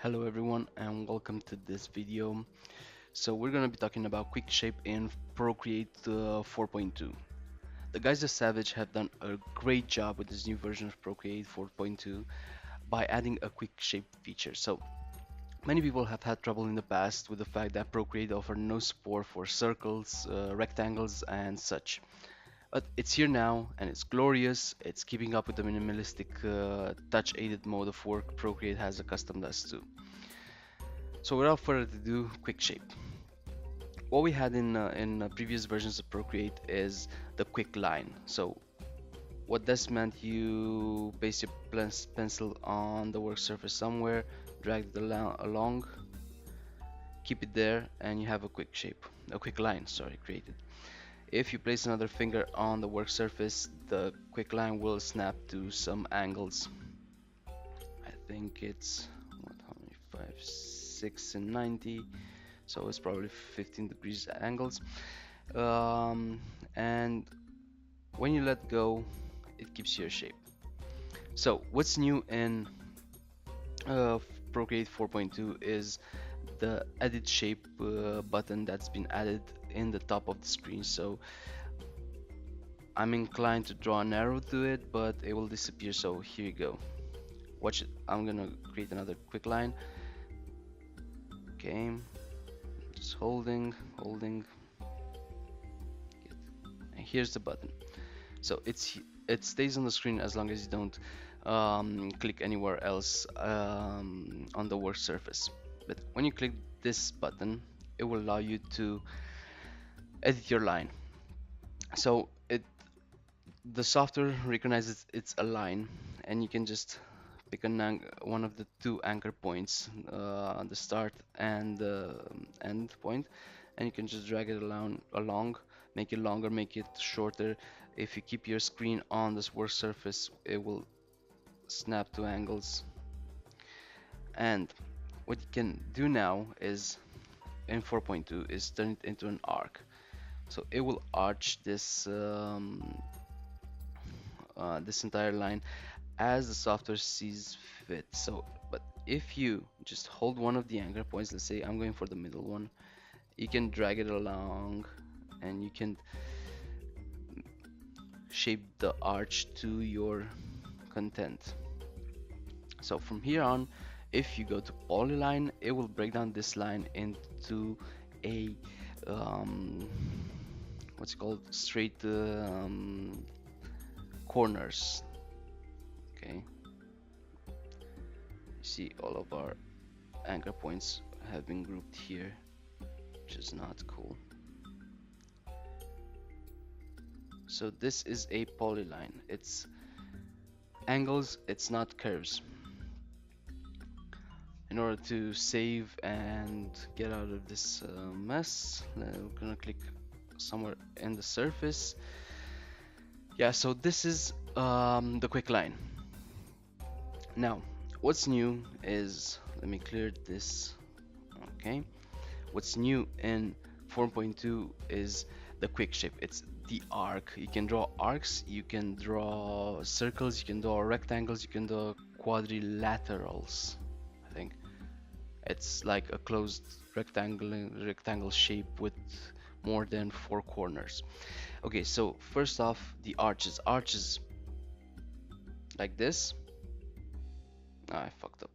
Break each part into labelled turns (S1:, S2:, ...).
S1: Hello everyone and welcome to this video. So we're gonna be talking about quickshape in Procreate 4.2. The guys at Savage have done a great job with this new version of Procreate 4.2 by adding a quickshape feature. So many people have had trouble in the past with the fact that Procreate offered no support for circles, rectangles and such. But it's here now and it's glorious. It's keeping up with the minimalistic touch-aided mode of work Procreate has accustomed us to. So without further ado, quick shape. What we had in previous versions of Procreate is the quick line. So what this meant, you place your pencil on the work surface somewhere, drag it along, keep it there, and you have a quick shape, a quick line, sorry, created. If you place another finger on the work surface, the quick line will snap to some angles. I think it's what, how many? 5, 6, and 90. So it's probably 15 degrees angles. And when you let go, it keeps your shape. So what's new in uh, Procreate 4.2 is the edit shape button that's been added in the top of the screen. So I'm inclined to draw an arrow to it, but it will disappear. So here you go. Watch it. I'm gonna create another quick line. Okay, just holding. And here's the button. So it stays on the screen as long as you don't click anywhere else on the work surface. But when you click this button, it will allow you to edit your line. So the software recognizes it's a line, and you can just pick one of the two anchor points, the start and the end point, and you can just drag it along, make it longer, make it shorter. If you keep your screen on this work surface, it will snap to angles. And what you can do now is in 4.2 is turn it into an arc. So it will arch this entire line as the software sees fit. So, but if you just hold one of the anchor points, let's say I'm going for the middle one, you can drag it along and you can shape the arch to your content. So from here on, if you go to polyline, it will break down this line into a um, what's it called, straight corners. Okay, you see all of our anchor points have been grouped here, which is not cool. So this is a polyline. It's angles, it's not curves. In order to save and get out of this mess, we're gonna click somewhere in the surface. Yeah, so this is the quick line. Now, what's new is, let me clear this. Okay, what's new in 4.2 is the quick shape. It's the arc. You can draw arcs, you can draw circles, you can draw rectangles, you can draw quadrilaterals. I think it's like a closed rectangle shape with more than 4 corners. Okay, so first off, the arches like this. I fucked up.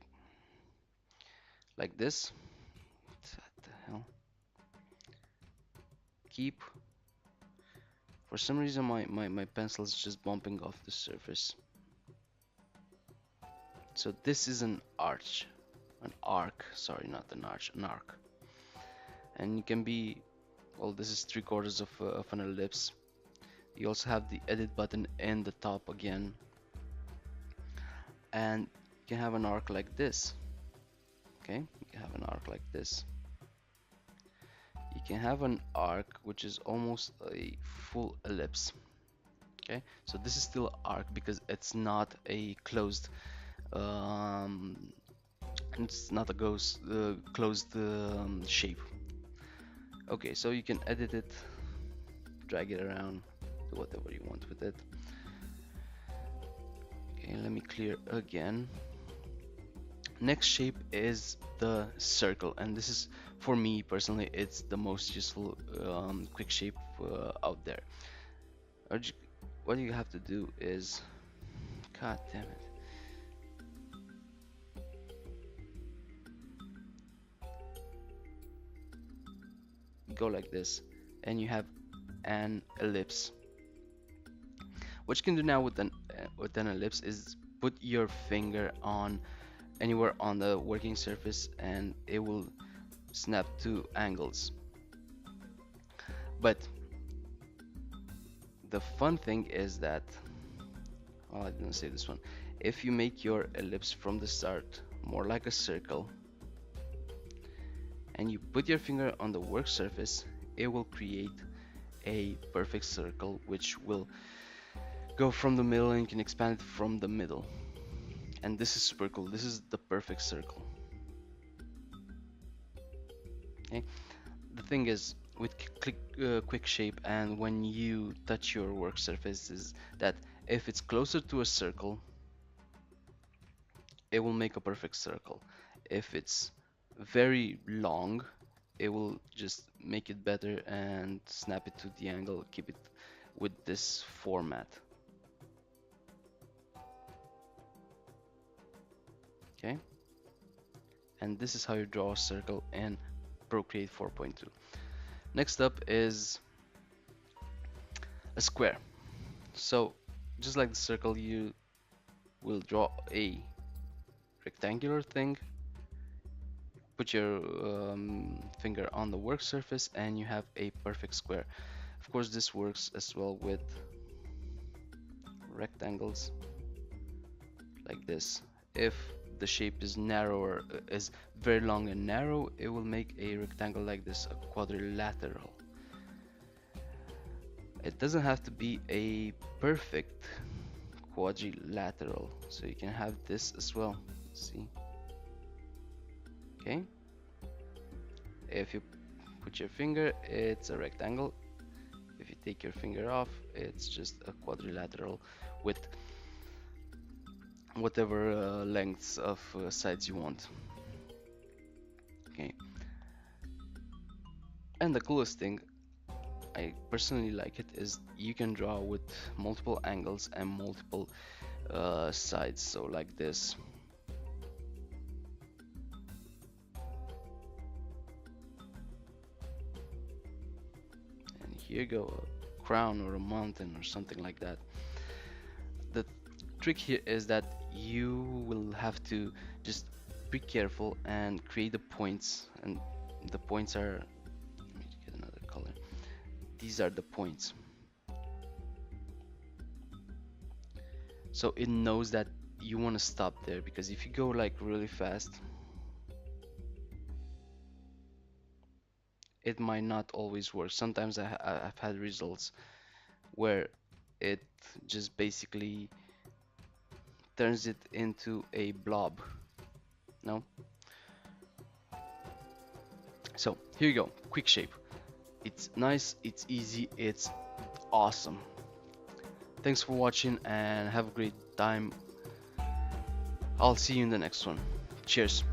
S1: Like this. What the hell? Keep. For some reason my pencil is just bumping off the surface. So this is an arch. An arc. Sorry, not an arch. An arc. And you can be, well, this is 3/4 of an ellipse. You also have the edit button in the top again. And you can have an arc like this. Okay, you can have an arc like this. You can have an arc which is almost a full ellipse. Okay, so this is still an arc because it's not a closed it's not a closed shape. Okay, so you can edit it, drag it around, do whatever you want with it. Okay, let me clear again. Next shape is the circle, and this is, for me personally, it's the most useful quick shape out there. Or what you have to do is, god damn it, go like this, and you have an ellipse. What you can do now with an ellipse is put your finger on anywhere on the working surface, and it will snap to angles. But the fun thing is that, oh, I didn't say this one. If you make your ellipse from the start more like a circle, and you put your finger on the work surface, it will create a perfect circle, which will go from the middle, and you can expand it from the middle. And this is super cool. This is the perfect circle. Okay. The thing is with quick shape, and when you touch your work surface, is that if it's closer to a circle, it will make a perfect circle. If it's very long, it will just make it better and snap it to the angle, keep it with this format. Okay, and this is how you draw a circle in Procreate 4.2. Next up is a square. So just like the circle, you will draw a rectangular thing, put your finger on the work surface, and you have a perfect square. Of course, this works as well with rectangles like this. If the shape is narrower, is very long and narrow, it will make a rectangle like this, a quadrilateral. It doesn't have to be a perfect quadrilateral, so you can have this as well. See? Okay. If you put your finger, it's a rectangle. If you take your finger off, it's just a quadrilateral with whatever lengths of sides you want. Okay. And the coolest thing, I personally like it, is you can draw with multiple angles and multiple sides. So like this. And here you go, a crown or a mountain or something like that. The trick here is that you will have to just be careful and create the points, and the points are, let me get another color. These are the points. So it knows that you want to stop there, because if you go like really fast, it might not always work. Sometimes I've had results where it just basically turns it into a blob. No? So here you go, quick shape. It's nice, it's easy, it's awesome. Thanks for watching and have a great time. I'll see you in the next one. Cheers.